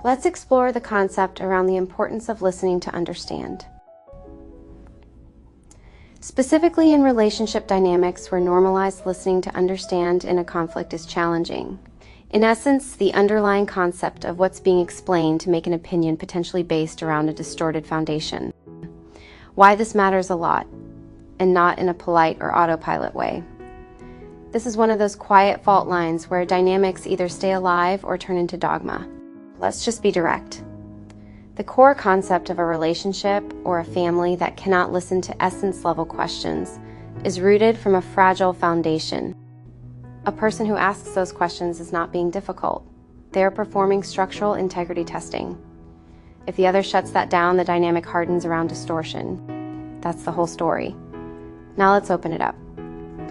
Let's explore the concept around the importance of listening to understand. Specifically in relationship dynamics where normalized listening to understand in a conflict is challenging. In essence, the underlying concept of what's being explained to make an opinion potentially based around a distorted foundation. Why this matters a lot, and not in a polite or autopilot way. This is one of those quiet fault lines where dynamics either stay alive or turn into dogma. Let's just be direct. The core concept of a relationship or a family that cannot listen to essence-level questions is rooted from a fragile foundation. A person who asks those questions is not being difficult. They are performing structural integrity testing. If the other shuts that down, the dynamic hardens around distortion. That's the whole story. Now let's open it up.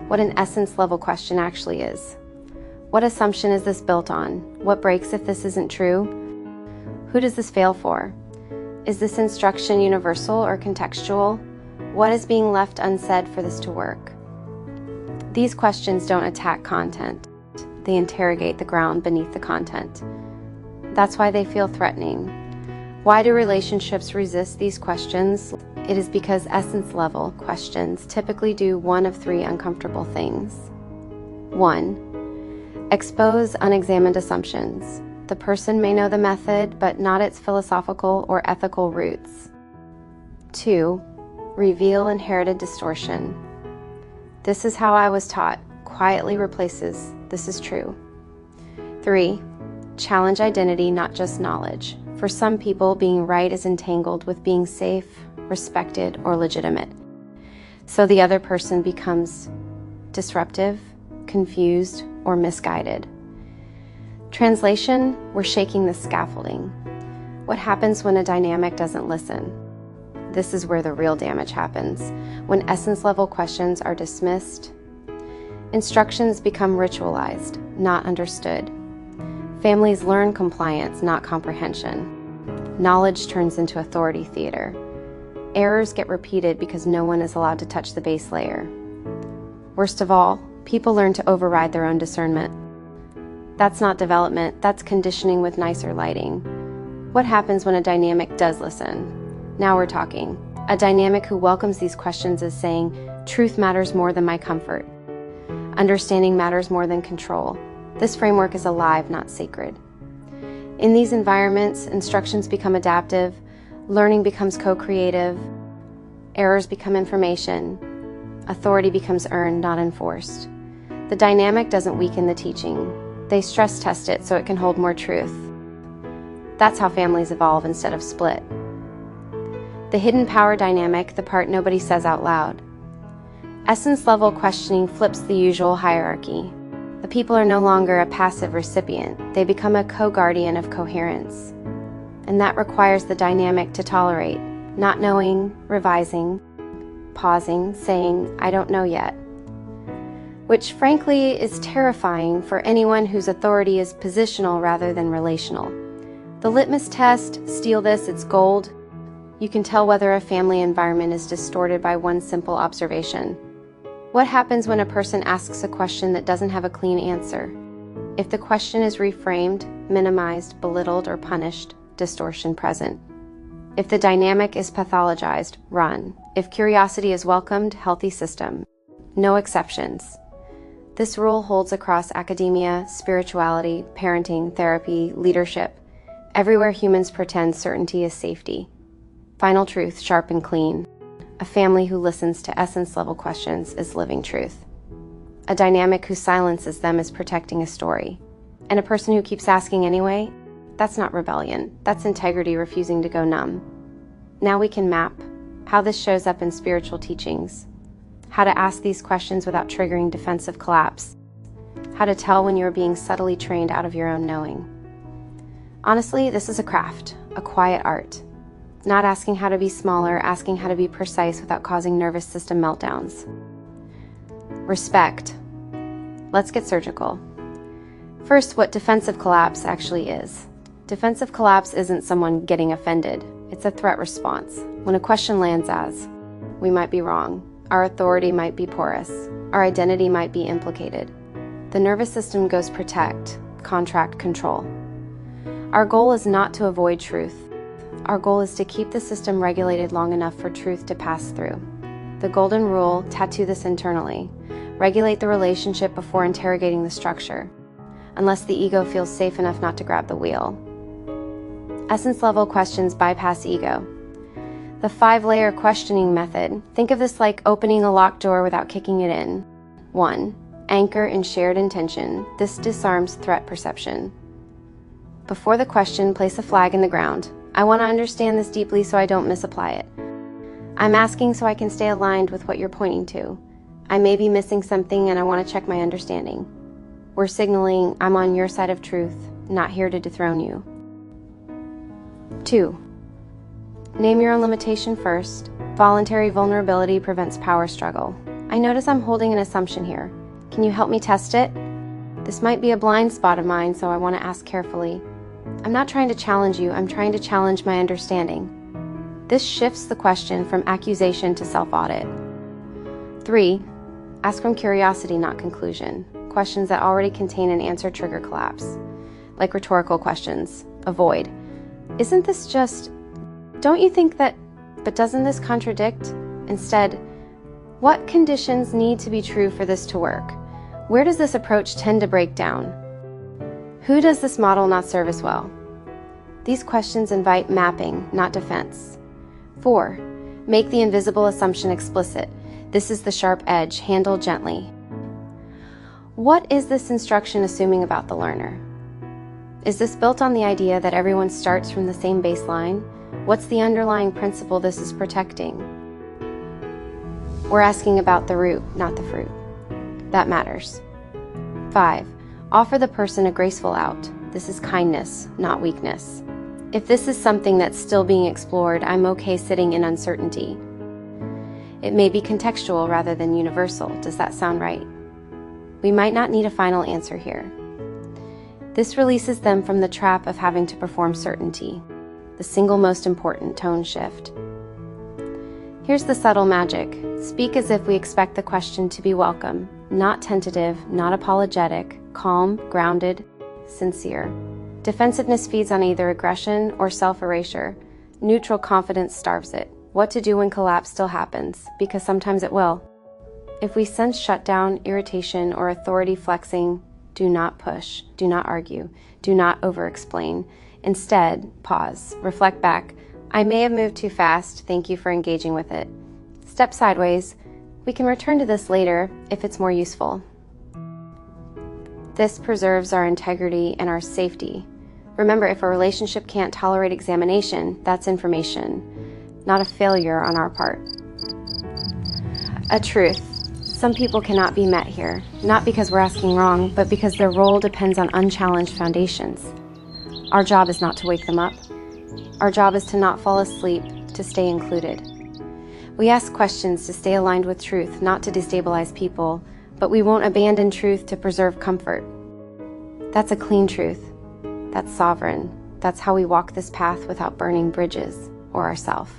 What an essence-level question actually is. What assumption is this built on? What breaks if this isn't true? Who does this fail for? Is this instruction universal or contextual? What is being left unsaid for this to work? These questions don't attack content. They interrogate the ground beneath the content. That's why they feel threatening. Why do relationships resist these questions? It is because essence-level questions typically do one of three uncomfortable things. 1. Expose unexamined assumptions. The person may know the method, but not its philosophical or ethical roots. 2. Reveal inherited distortion. This is how I was taught, quietly replaces, this is true. 3. Challenge identity, not just knowledge. For some people, being right is entangled with being safe, respected, or legitimate. So the other person becomes disruptive, confused, or misguided. Translation, we're shaking the scaffolding. What happens when a dynamic doesn't listen? This is where the real damage happens, when essence-level questions are dismissed. Instructions become ritualized, not understood. Families learn compliance, not comprehension. Knowledge turns into authority theater. Errors get repeated because no one is allowed to touch the base layer. Worst of all, people learn to override their own discernment. That's not development, that's conditioning with nicer lighting. What happens when a dynamic does listen? Now we're talking. A dynamic who welcomes these questions is saying, truth matters more than my comfort. Understanding matters more than control. This framework is alive, not sacred. In these environments, instructions become adaptive, learning becomes co-creative, errors become information, authority becomes earned, not enforced. The dynamic doesn't weaken the teaching. They stress test it so it can hold more truth. That's how families evolve instead of split. The hidden power dynamic, the part nobody says out loud. Essence-level questioning flips the usual hierarchy. The people are no longer a passive recipient. They become a co-guardian of coherence. And that requires the dynamic to tolerate, not knowing, revising, pausing, saying, I don't know yet. Which frankly is terrifying for anyone whose authority is positional rather than relational. The litmus test, steal this, it's gold. You can tell whether a family environment is distorted by one simple observation. What happens when a person asks a question that doesn't have a clean answer? If the question is reframed, minimized, belittled, or punished, distortion present. If the dynamic is pathologized, run. If curiosity is welcomed, healthy system. No exceptions. This rule holds across academia, spirituality, parenting, therapy, leadership. Everywhere humans pretend certainty is safety. Final truth, sharp and clean. A family who listens to essence-level questions is living truth. A dynamic who silences them is protecting a story. And a person who keeps asking anyway, that's not rebellion. That's integrity refusing to go numb. Now we can map how this shows up in spiritual teachings. How to ask these questions without triggering defensive collapse. How to tell when you're being subtly trained out of your own knowing. Honestly, this is a craft, a quiet art. Not asking how to be smaller, asking how to be precise without causing nervous system meltdowns. Respect. Let's get surgical. First, what defensive collapse actually is. Defensive collapse isn't someone getting offended. It's a threat response. When a question lands as, we might be wrong, our authority might be porous, our identity might be implicated, the nervous system goes protect, contract, control. Our goal is not to avoid truth. Our goal is to keep the system regulated long enough for truth to pass through. The golden rule: tattoo this internally. Regulate the relationship before interrogating the structure, unless the ego feels safe enough not to grab the wheel. Essence-level questions bypass ego. The 5-layer questioning method. Think of this like opening a locked door without kicking it in. 1. Anchor in shared intention. This disarms threat perception. Before the question, place a flag in the ground. I want to understand this deeply so I don't misapply it. I'm asking so I can stay aligned with what you're pointing to. I may be missing something and I want to check my understanding. We're signaling I'm on your side of truth, not here to dethrone you. 2. Name your own limitation first. Voluntary vulnerability prevents power struggle. I notice I'm holding an assumption here. Can you help me test it? This might be a blind spot of mine, so I want to ask carefully. I'm not trying to challenge you, I'm trying to challenge my understanding. This shifts the question from accusation to self-audit. 3. Ask from curiosity, not conclusion. Questions that already contain an answer trigger collapse. Like rhetorical questions. Avoid. Isn't this just... Don't you think that... But doesn't this contradict? Instead, what conditions need to be true for this to work? Where does this approach tend to break down? Who does this model not serve as well? These questions invite mapping, not defense. 4. Make the invisible assumption explicit. This is the sharp edge, handle gently. What is this instruction assuming about the learner? Is this built on the idea that everyone starts from the same baseline? What's the underlying principle this is protecting? We're asking about the root, not the fruit. That matters. 5. Offer the person a graceful out. This is kindness, not weakness. If this is something that's still being explored, I'm okay sitting in uncertainty. It may be contextual rather than universal. Does that sound right? We might not need a final answer here. This releases them from the trap of having to perform certainty, the single most important tone shift. Here's the subtle magic. Speak as if we expect the question to be welcome, not tentative, not apologetic, calm, grounded, sincere. Defensiveness feeds on either aggression or self-erasure. Neutral confidence starves it. What to do when collapse still happens, because sometimes it will. If we sense shutdown, irritation, or authority flexing, do not push, do not argue, do not over-explain. Instead, pause, reflect back. I may have moved too fast, thank you for engaging with it. Step sideways. We can return to this later if it's more useful. This preserves our integrity and our safety. Remember, if a relationship can't tolerate examination, that's information, not a failure on our part. A truth. Some people cannot be met here, not because we're asking wrong, but because their role depends on unchallenged foundations. Our job is not to wake them up. Our job is to not fall asleep, to stay included. We ask questions to stay aligned with truth, not to destabilize people, but we won't abandon truth to preserve comfort. That's a clean truth. That's sovereign. That's how we walk this path without burning bridges or ourselves.